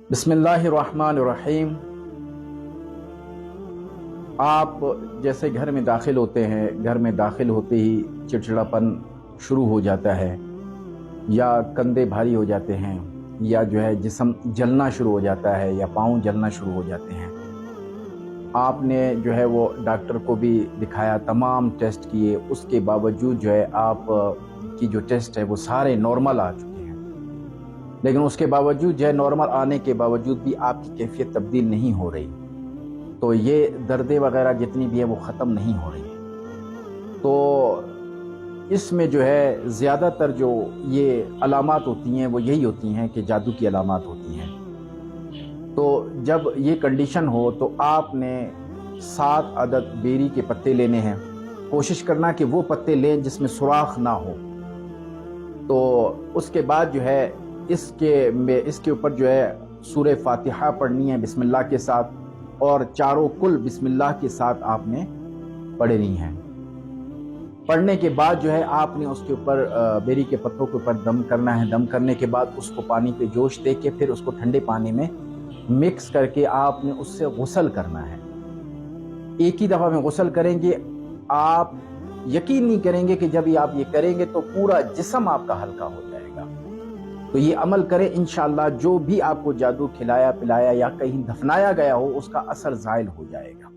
बिस्मिल्लाहिर्रहमानिर्रहीम। आप जैसे घर में दाखिल होते हैं, घर में दाखिल होते ही चिड़चिड़ापन शुरू हो जाता है, या कंधे भारी हो जाते हैं, या जो है जिस्म जलना शुरू हो जाता है, या पाँव जलना शुरू हो जाते हैं। आपने जो है वो डॉक्टर को भी दिखाया, तमाम टेस्ट किए, उसके बावजूद जो है आप की जो टेस्ट है वो सारे नॉर्मल आ चुके हैं। लेकिन उसके बावजूद जो है नॉर्मल आने के बावजूद भी आपकी कैफियत तब्दील नहीं हो रही, तो ये दर्दें वगैरह जितनी भी है वो ख़त्म नहीं हो रही। तो इसमें जो है ज़्यादातर जो ये अलामात होती हैं वो यही होती हैं कि जादू की अलामात होती हैं। तो जब ये कंडीशन हो तो आपने 7 अदद बेरी के पत्ते लेने हैं। कोशिश करना कि वो पत्ते लें जिसमें सुराख ना हो। तो उसके बाद जो है इसके ऊपर जो है सूरह फातिहा पढ़नी है बिस्मिल्लाह के साथ, और चारों कुल बिस्मिल्लाह के साथ आपने पढ़नी है। पढ़ने के बाद जो है आपने उसके ऊपर बेरी के पत्तों के ऊपर दम करना है। दम करने के बाद उसको पानी पे जोश दे के फिर उसको ठंडे पानी में मिक्स करके आपने उससे गुस्ल करना है। एक ही दफ़ा में गुस्ल करेंगे, आप यकीन नहीं करेंगे कि जब आप ये करेंगे तो पूरा जिस्म आपका हल्का हो जाएगा। तो ये अमल करें, इंशाअल्लाह जो भी आपको जादू खिलाया पिलाया या कहीं दफनाया गया हो उसका असर ज़ाइल हो जाएगा।